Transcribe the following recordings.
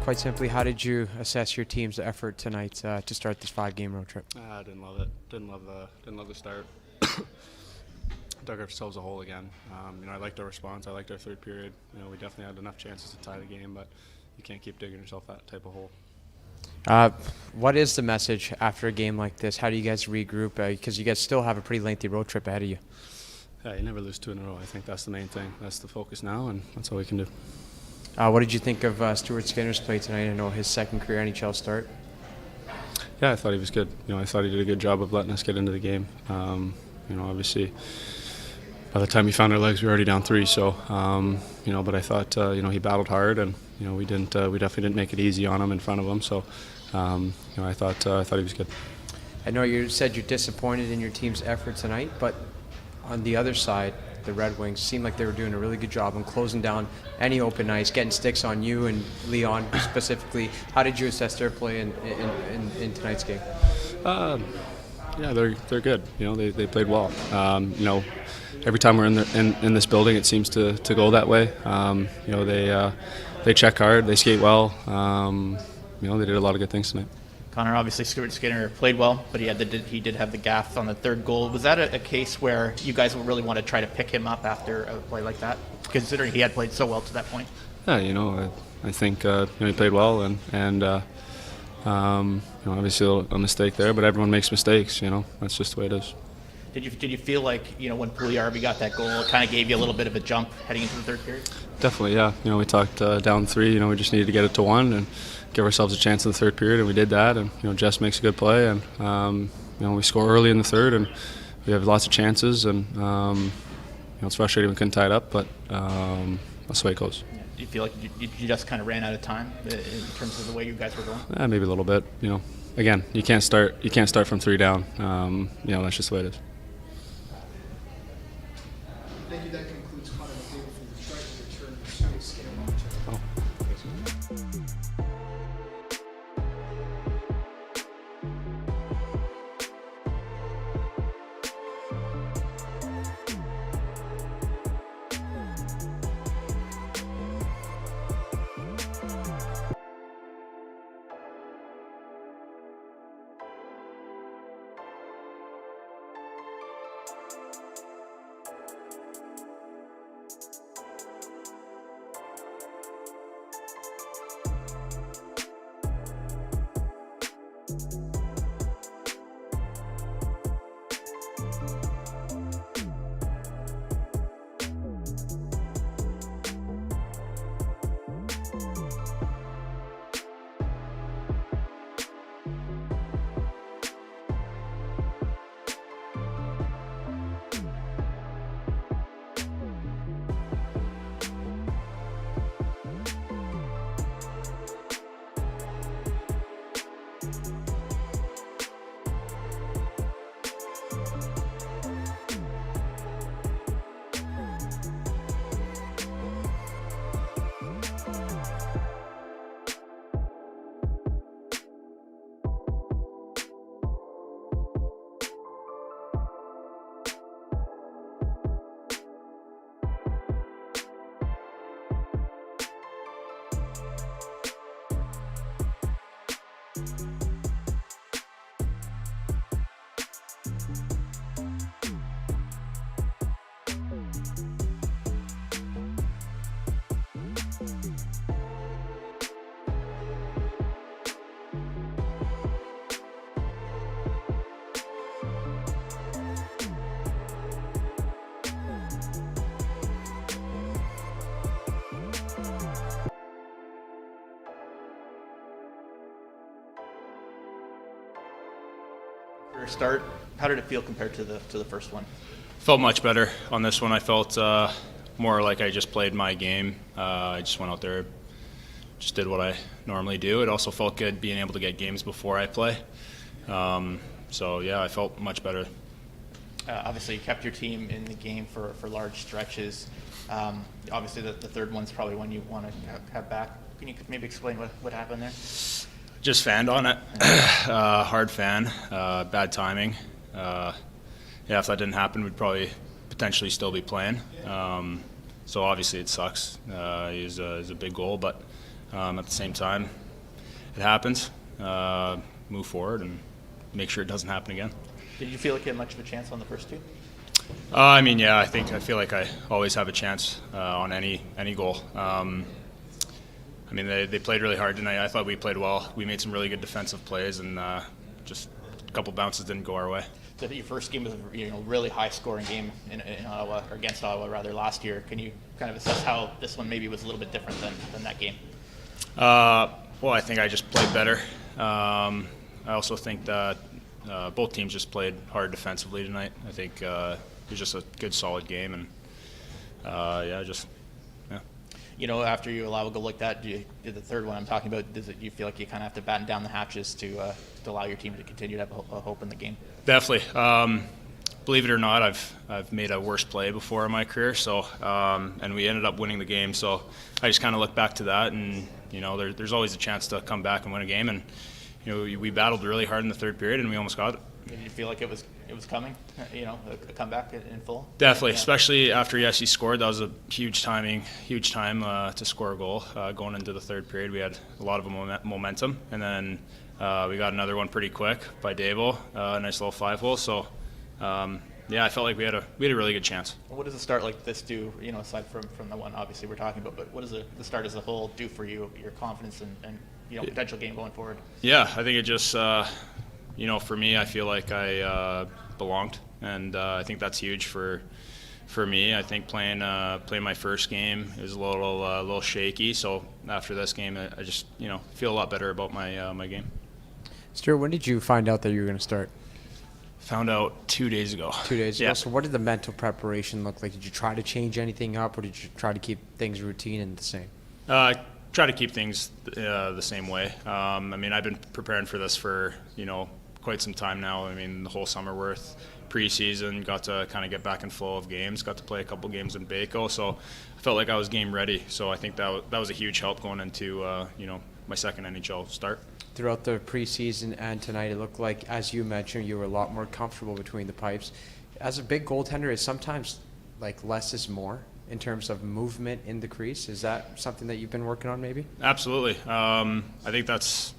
Quite simply, how did you assess your team's effort tonight to start this 5-game road trip? I didn't love it. Didn't love the start. Dug ourselves a hole again. I liked our response. I liked our third period. We definitely had enough chances to tie the game, but you can't keep digging yourself that type of hole. What is the message after a game like this? How do you guys regroup? Because you guys still have a pretty lengthy road trip ahead of you. Yeah, you never lose 2 in a row. I think that's the main thing. That's the focus now, and that's all we can do. What did you think of Stuart Skinner's play tonight? I know his second career NHL start. Yeah, I thought he was good. I thought he did a good job of letting us get into the game. Obviously, by the time he found our legs, we were already down 3. So, but I thought, he battled hard, and we definitely didn't make it easy on him in front of him. So, I thought he was good. I know you said you're disappointed in your team's effort tonight, but on the other side, the Red Wings seemed like they were doing a really good job on closing down any open ice, getting sticks on you and Leon specifically. How did you assess their play in tonight's game? Yeah, they're good. They played well. Every time we're in this building, it seems to go that way. They check hard, they skate well. They did a lot of good things tonight. Connor, obviously Stuart Skinner played well, but he did have the gaff on the third goal. Was that a case where you guys would really want to try to pick him up after a play like that, considering he had played so well to that point? Yeah, I think he played well, and obviously a mistake there, but everyone makes mistakes. That's just the way it is. Did you feel like when Puljujärvi got that goal, it kind of gave you a little bit of a jump heading into the third period? Definitely, yeah. We talked down 3. We just needed to get it to 1 and give ourselves a chance in the third period, and we did that. And Jess makes a good play, and we score early in the third, and we have lots of chances. And it's frustrating we couldn't tie it up, but that's the way it goes. Do you feel like you just kind of ran out of time in terms of the way you guys were going? Maybe a little bit. Again, you can't start from 3 down. That's just the way it is. Thank you. That concludes Connor McDavid from the strike return to Stuart Skinner. Oh. Your start, how did it feel compared to the first one? Felt much better on this one. I felt more like I just played my game. I just went out there, just did what I normally do. It also felt good being able to get games before I play. So yeah, I felt much better. Obviously, you kept your team in the game for large stretches. Obviously, the third one's probably one you want to have back. Can you maybe explain what happened there? Just fanned on it. Hard fan. Bad timing. Yeah, if that didn't happen, we'd probably potentially still be playing. So obviously it sucks. It's a big goal, but at the same time, it happens. Move forward and make sure it doesn't happen again. Did you feel like you had much of a chance on the first two? I mean, yeah, I feel like I always have a chance on any goal. I mean, they played really hard tonight. I thought we played well. We made some really good defensive plays, and just a couple bounces didn't go our way. So your first game was a really high-scoring game in Ottawa, or against Ottawa rather, last year. Can you kind of assess how this one maybe was a little bit different than that game? Well, I think I just played better. I also think that both teams just played hard defensively tonight. I think it was just a good, solid game, and yeah. After you allow a goal like that, the third one I'm talking about, you feel like you kind of have to batten down the hatches to allow your team to continue to have a hope in the game? Definitely. Believe it or not, I've made a worse play before in my career. So, and we ended up winning the game. So, I just kind of look back to that, and there's always a chance to come back and win a game. And we battled really hard in the third period, and we almost got it. Did you feel like it was coming? A comeback in full? Definitely, yeah. Especially after he scored. That was a huge time to score a goal. Going into the third period, we had a lot of momentum, and then we got another one pretty quick by Davo, a nice little 5-hole. So, yeah, I felt like we had a really good chance. What does a start like this do? Aside from the one obviously we're talking about, but what does the start as a whole do for you, your confidence and potential game going forward? Yeah, I think it just for me, I feel like I belonged, and I think that's huge for me. I think playing my first game is a little shaky. So after this game, I just feel a lot better about my game. Stuart, when did you find out that you were going to start? Found out 2 days ago. 2 days yeah. ago. So what did the mental preparation look like? Did you try to change anything up, or did you try to keep things routine and the same? Try to keep things the same way. I mean, I've been preparing for this for quite some time now. I mean, the whole summer worth, preseason, got to kind of get back in flow of games, got to play a couple games in Baco, so I felt like I was game ready. So I think that was a huge help going into my second NHL start. Throughout the preseason and tonight, it looked like, as you mentioned, you were a lot more comfortable between the pipes. As a big goaltender, is sometimes like less is more in terms of movement in the crease. Is that something that you've been working on maybe? Absolutely. I think that's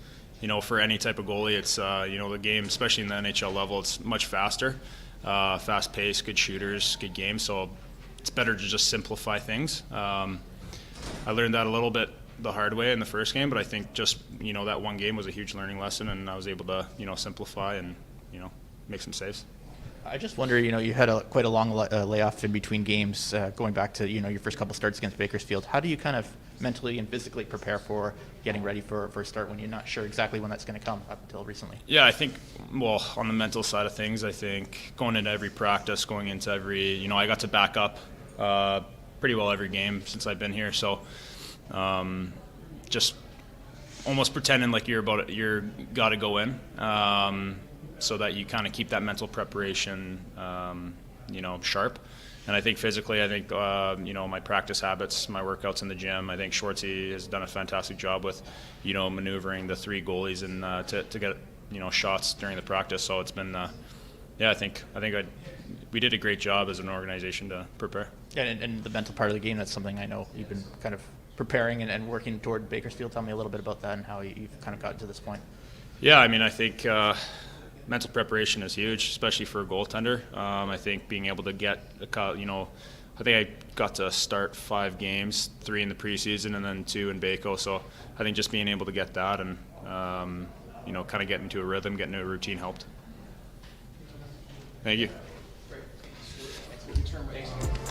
for any type of goalie, it's the game, especially in the NHL level, it's much faster, fast paced, good shooters, good game. So it's better to just simplify things. I learned that a little bit the hard way in the first game, but I think just, that one game was a huge learning lesson, and I was able to, simplify and, make some saves. I just wonder, you had quite a long layoff in between games, going back to, your first couple starts against Bakersfield. How do you kind of mentally and physically prepare for getting ready for a start when you're not sure exactly when that's going to come up until recently? Yeah, I think, on the mental side of things, I think going into every practice, going into every, I got to back up pretty well every game since I've been here. So just almost pretending like you're got to go in, so that you kind of keep that mental preparation, sharp. And I think physically, my practice habits, my workouts in the gym, I think Schwartzy has done a fantastic job with, maneuvering the three goalies and to get, shots during the practice. So it's been, I think we did a great job as an organization to prepare. And the mental part of the game, that's something I know you've been kind of preparing and working toward Bakersfield. Tell me a little bit about that and how you've kind of gotten to this point. Yeah, I think mental preparation is huge, especially for a goaltender. I think being able to get, I think I got to start 5 games, 3 in the preseason and then 2 in Baco. So I think just being able to get that and, kind of get into a rhythm, get into a routine helped. Thank you.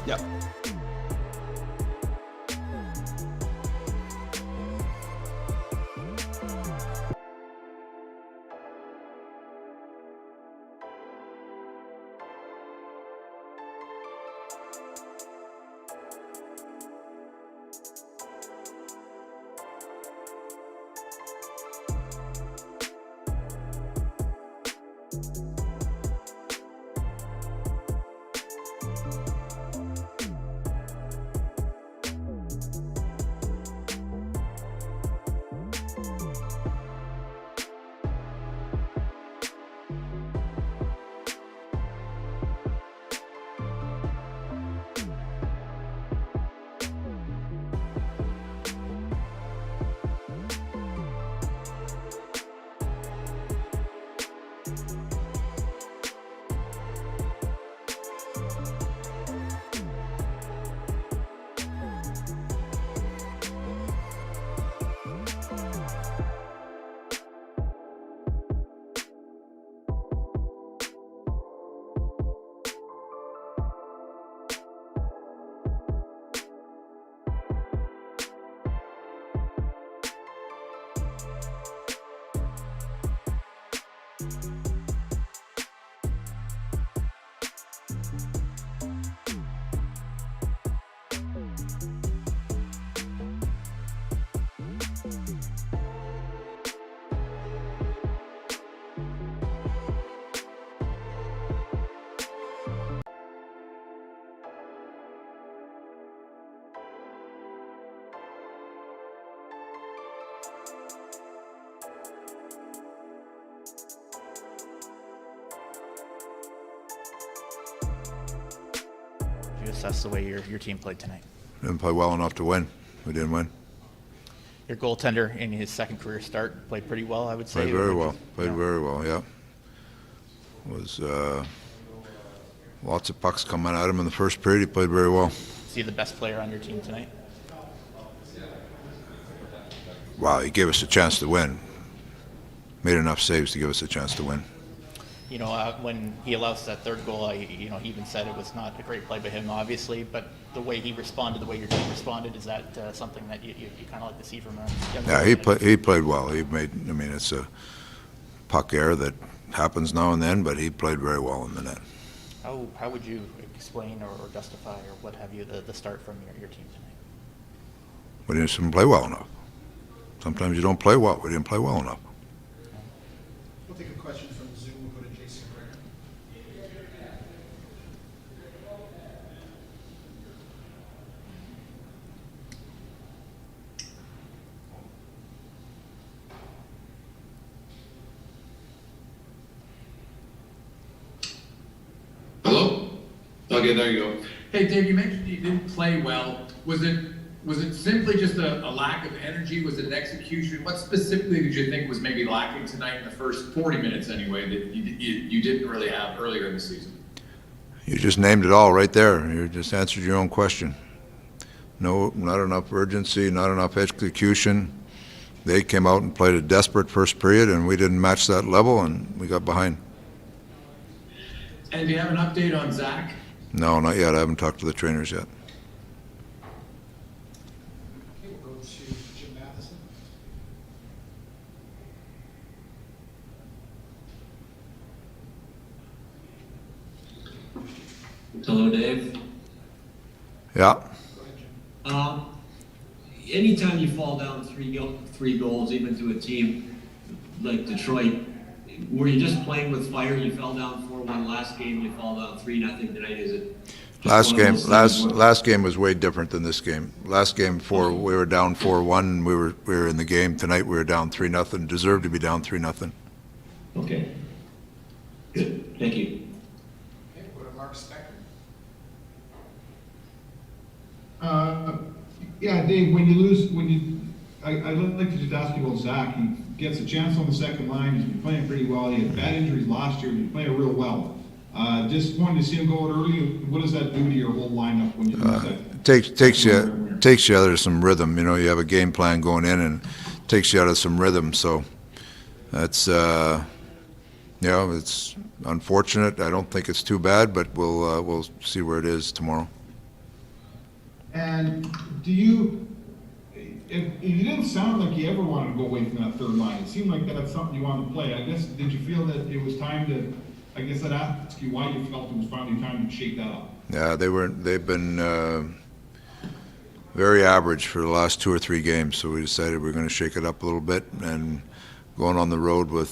Yep. You assess the way your team played tonight? Didn't play well enough to win. We didn't win. Your goaltender in his second career start played pretty well, I would say. Played very well. Played very well, yeah. Was lots of pucks coming at him in the first period. He played very well. Is he the best player on your team tonight? Wow, he gave us a chance to win. Made enough saves to give us a chance to win. When he allows that third goal, he even said it was not a great play by him, obviously, but the way he responded, the way your team responded, is that something that you kind of like to see from a young Yeah, he played well. It's a puck error that happens now and then, but he played very well in the net. How would you explain or justify or what have you the start from your team tonight? We didn't play well enough. Sometimes you don't play well. We didn't play well enough. We'll take a question from Zoom. We'll go to Jason Greger. Hello? Okay, there you go. Hey, Dave, you mentioned you didn't play well. Was it simply just a lack of energy? Was it an execution? What specifically did you think was maybe lacking tonight in the first 40 minutes anyway that you didn't really have earlier in the season? You just named it all right there. You just answered your own question. not enough urgency, not enough execution. They came out and played a desperate first period, and we didn't match that level, and we got behind. And do you have an update on Zach? No, not yet. I haven't talked to the trainers yet. Okay, we'll go to Jim Matheson. Hello, Dave. Yeah. Go ahead, Jim. Anytime you fall down three goals, even to a team like Detroit, were you just playing with fire? You fell down 4-1 last game. You fall down 3-0 tonight. Is it? Last game was way different than this game. Last game we were down 4-1. We were in the game. Tonight we were down 3-0. Deserved to be down 3-0. Okay. Good. Thank you. Okay, we'll go to Mark Specker. Yeah, Dave, when you lose, I'd like to just ask you about Zach. He gets a chance on the second line. He's been playing pretty well. He had bad injuries last year. He's been playing real well. Disappointed to see him go out early. What does that do to your whole lineup when you lose that? Takes you out of some rhythm. You know, you have a game plan going in, and takes you out of some rhythm. So that's it's unfortunate. I don't think it's too bad, but we'll see where it is tomorrow. And do you? It didn't sound like you ever wanted to go away from that third line. It seemed like that's something you wanted to play. I guess, did you feel that it was time to? I guess I'd ask you why you felt it was finally time to shake that up. Yeah, they've been very average for the last 2 or 3 games, so we decided we're going to shake it up a little bit, and going on the road we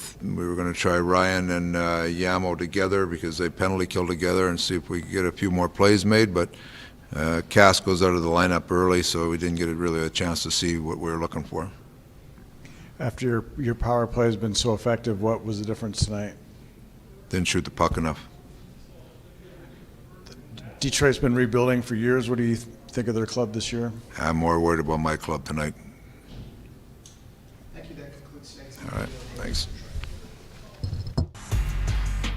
were going to try Ryan and Yamo together because they penalty kill together and see if we could get a few more plays made, but Cass goes out of the lineup early, so we didn't get really a chance to see what we were looking for. After your power play has been so effective, what was the difference tonight? Didn't shoot the puck enough. Detroit's been rebuilding for years. What do you think of their club this year? I'm more worried about my club tonight. Thank you. That concludes tonight's. All right, thanks.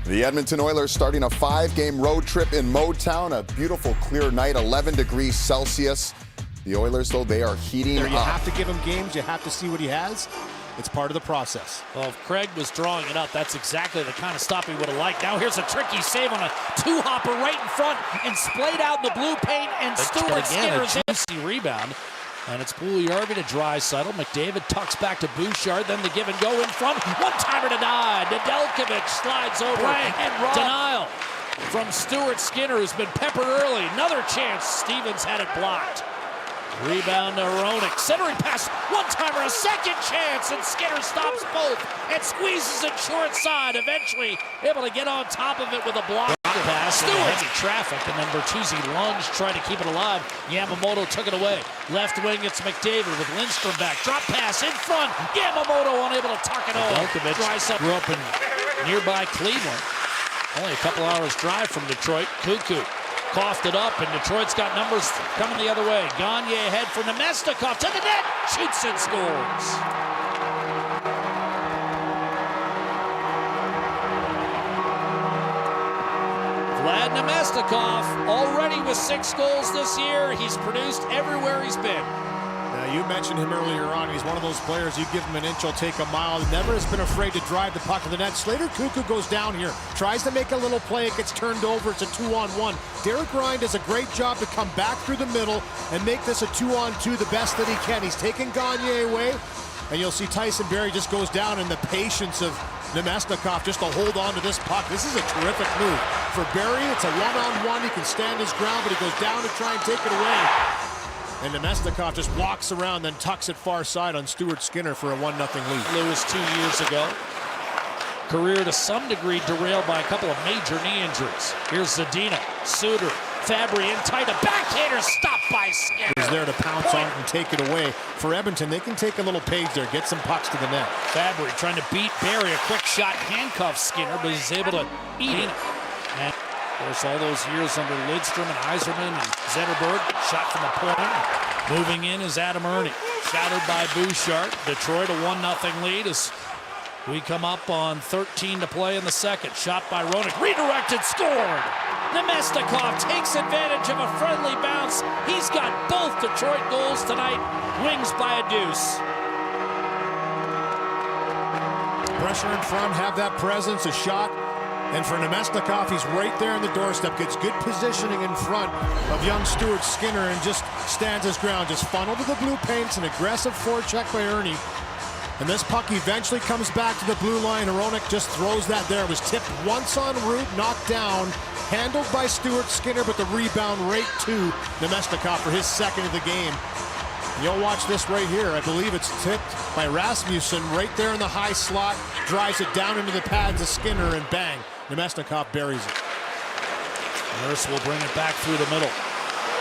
The Edmonton Oilers starting a 5-game road trip in Motown. A beautiful, clear night, 11 degrees Celsius. The Oilers, though, they are heating up. You have to give him games. You have to see what he has. It's part of the process. Well, if Craig was drawing it up, that's exactly the kind of stop he would have liked. Now here's a tricky save on a two-hopper right in front and splayed out in the blue paint, and Stuart Skinner's in. Juicy rebound. And it's Puljujarvi to Draisaitl. McDavid tucks back to Bouchard. Then the give and go in front. One-timer denied. Nedeljkovic slides over. And denial from Stuart Skinner, who's been peppered early. Another chance. Stevens had it blocked. Rebound to Roenick. Centering pass. One-timer, a second chance. And Skinner stops both and squeezes it short side. Eventually able to get on top of it with a block pass. Stewart's in traffic, and then Bertuzzi lunged, tried to keep it alive. Yamamoto took it away. Left wing, it's McDavid with Lindstrom back. Drop pass in front. Yamamoto unable to tuck it home. Draisaitl grew up in nearby Cleveland. Only a couple hours drive from Detroit. Cuckoo coughed it up, and Detroit's got numbers coming the other way. Gagne ahead for Nemestikov to the net. Shoots and scores. Vlad Nemestikov already with 6 goals this year. He's produced everywhere he's been. Now, you mentioned him earlier on. He's one of those players, you give him an inch, he'll take a mile. Never has been afraid to drive the puck to the net. Slater Cuckoo goes down here, tries to make a little play. It gets turned over. It's a 2-on-1. Derek Ryan does a great job to come back through the middle and make this a 2-on-2 the best that he can. He's taking Gagne away, and you'll see Tyson Barrie just goes down, and the patience of Nemestikov just to hold on to this puck. This is a terrific move. For Barrie, it's a one-on-one. He can stand his ground, but he goes down to try and take it away. And Nemestikov just walks around, then tucks it far side on Stuart Skinner for a 1-0 lead. Lewis 2 years ago. Career to some degree derailed by a couple of major knee injuries. Here's Zadina, Suter, Fabry in tight. A backhander stopped by Skinner. He's there to pounce on it and take it away. For Edmonton, they can take a little page there, get some pucks to the net. Fabry trying to beat Barrie. A quick shot handcuffs Skinner, but he's able to eat it. And of course, all those years under Lidstrom and Yzerman and Zetterberg. Shot from the point. Moving in is Adam Ernie. Shadowed by Bouchard. Detroit a 1-0 lead as we come up on 13 to play in the second. Shot by Roenick. Redirected, scored! Nemestikov takes advantage of a friendly bounce. He's got both Detroit goals tonight. Wings by a deuce. Pressure in front, have that presence, a shot. And for Nemestikov, he's right there on the doorstep, gets good positioning in front of young Stuart Skinner and just stands his ground. Just funneled to the blue paints, an aggressive forecheck by Ernie. And this puck eventually comes back to the blue line. Hronek just throws that there. It was tipped once en route, knocked down, handled by Stuart Skinner, but the rebound right to Nemestikov for his second of the game. You'll watch this right here. I believe it's tipped by Rasmussen right there in the high slot, drives it down into the pads of Skinner, and bang, Nemestikov buries it. Nurse will bring it back through the middle.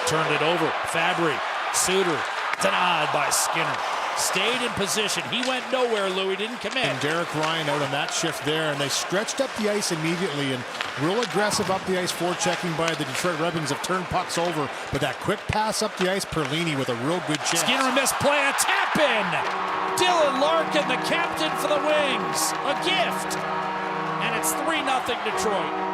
Turned it over. Fabry, Suter, denied by Skinner. Stayed in position. He went nowhere, Louis. Didn't commit. And Derek Ryan out on that shift there, and they stretched up the ice immediately, and real aggressive up the ice forechecking by the Detroit Red Wings have turned pucks over, but that quick pass up the ice, Perlini with a real good chance. Skinner misplay, a tap in. Dylan Larkin, the captain for the Wings. A gift. And it's 3-0 Detroit.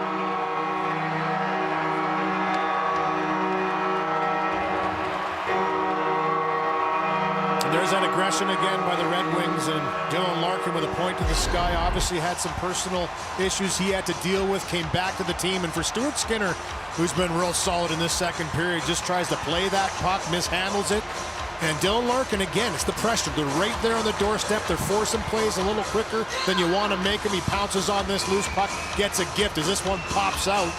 There's that aggression again by the Red Wings, and Dylan Larkin with a point to the sky. Obviously had some personal issues he had to deal with, came back to the team. And for Stuart Skinner, who's been real solid in this second period, just tries to play that puck, mishandles it. And Dylan Larkin, again, it's the pressure. They're right there on the doorstep. They're forcing plays a little quicker than you want to make him. He pounces on this loose puck, gets a gift as this one pops out.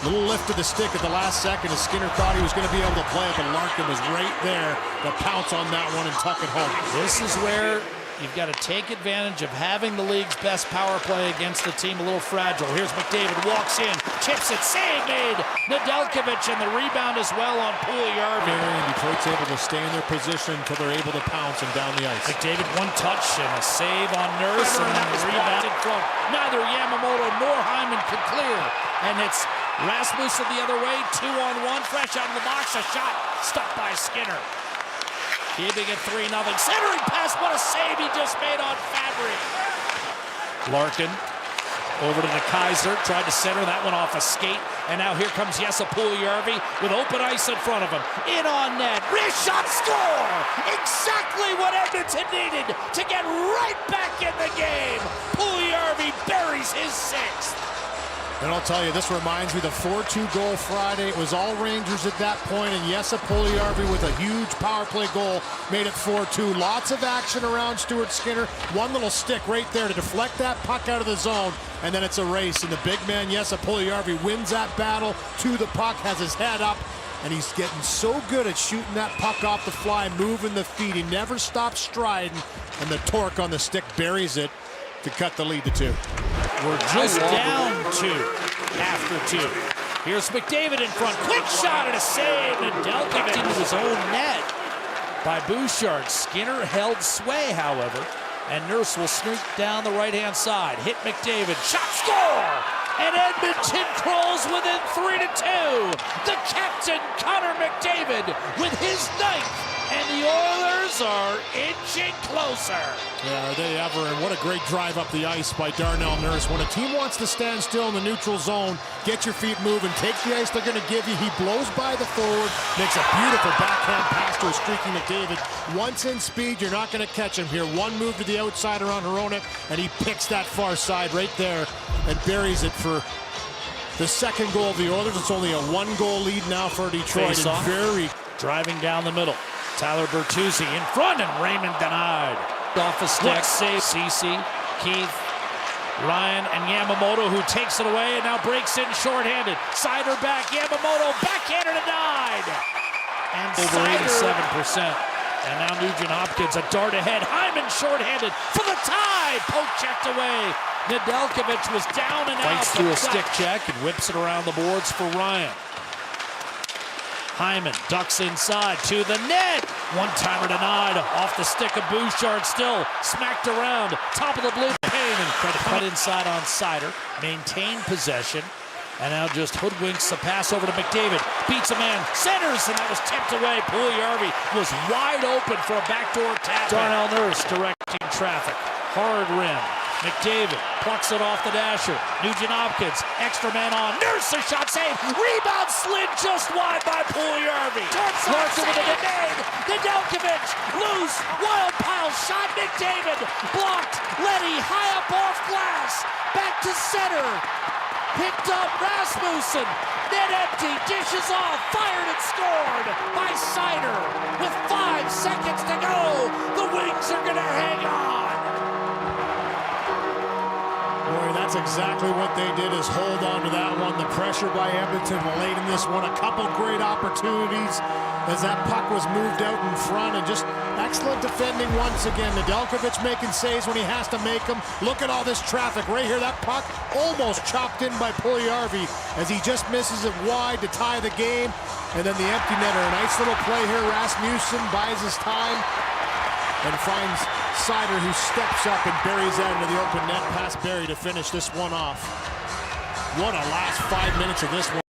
Little lift to the stick at the last second as Skinner thought he was going to be able to play it, but Larkin was right there to pounce on that one and tuck it home. This is where you've got to take advantage of having the league's best power play against the team a little fragile. Here's McDavid, walks in, chips it, save made. Nedeljkovic, and the rebound as well on Puljujarvi. And Detroit's able to stay in their position until they're able to pounce and down the ice. McDavid, one touch and a save on Nurse, and that was rebounded from. Neither Yamamoto nor Hyman could clear, and it's Rasmussen the other way, 2-on-1, fresh out of the box, a shot stopped by Skinner. Keeping it 3-0. Centering pass, what a save he just made on Fabry. Larkin over to the Kaiser, tried to center that one off a skate, and now here comes Jesse Puljujarvi with open ice in front of him. In on net, wrist shot, score! Exactly what Edmonton needed to get right back in the game. Puljujarvi buries his sixth. And I'll tell you, this reminds me of the 4-2 goal Friday. It was all Rangers at that point, and Jesse Puljujarvi with a huge power play goal made it 4-2. Lots of action around Stuart Skinner. One little stick right there to deflect that puck out of the zone, and then it's a race. And the big man, Jesse Puljujarvi, wins that battle to the puck, has his head up, and he's getting so good at shooting that puck off the fly, moving the feet. He never stops striding, and the torque on the stick buries it to cut the lead to 2. We're just down 2 after 2. Here's McDavid in front. Quick shot and a save. Nedeljkovic into his own net by Bouchard. Skinner held sway, however, and Nurse will sneak down the right-hand side. Hit McDavid. Shot, score! And Edmonton crawls within 3-2. The captain, Connor McDavid, with his ninth. And the Oilers are inching closer. Yeah, are they ever? And what a great drive up the ice by Darnell Nurse. When a team wants to stand still in the neutral zone, get your feet moving, take the ice they're going to give you. He blows by the forward, makes a beautiful backhand pass to a streaky McDavid. Once in speed, you're not going to catch him here. One move to the outside around Hronek, and he picks that far side right there and buries it for the second goal of the Oilers. It's only a 1-goal lead now for Detroit. Very driving down the middle. Tyler Bertuzzi in front, and Raymond denied. Off a stick, save Ceci, Keith, Ryan, and Yamamoto, who takes it away and now breaks in shorthanded. Sider back, Yamamoto backhanded denied. And over 87%. And now Nugent Hopkins, a dart ahead. Hyman shorthanded for the tie. Poke checked away. Nedeljkovic was down and out. Fights through a stick check and whips it around the boards for Ryan. Hyman ducks inside to the net. One-timer denied off the stick of Bouchard, still smacked around. Top of the blue pane and cut inside on Sider. Maintained possession. And now just hoodwinks the pass over to McDavid. Beats a man, centers, and that was tipped away. Puljujarvi was wide open for a backdoor tap. Darnell Nurse directing traffic. Hard rim. McDavid plucks it off the dasher. Nugent-Hopkins, extra man on. Nurse, a shot save. Rebound slid just wide by Puljujarvi. Larson with it made. Nedeljkovic, loose, wild pile shot. McDavid blocked. Leddy high up off glass. Back to center. Picked up Rasmussen. Net empty. Dishes off. Fired and scored by Seider. With 5 seconds to go, the Wings are going to hang on. Boy, that's exactly what they did, is hold on to that one. The pressure by Edmonton late in this one. A couple great opportunities as that puck was moved out in front, and just excellent defending once again. Nedeljkovic making saves when he has to make them. Look at all this traffic right here. That puck almost chopped in by Puljujarvi as he just misses it wide to tie the game. And then the empty netter. A nice little play here. Rasmussen buys his time and finds Seider, who steps up and buries that into the open net. Past Barry to finish this one off. What a last 5 minutes of this one.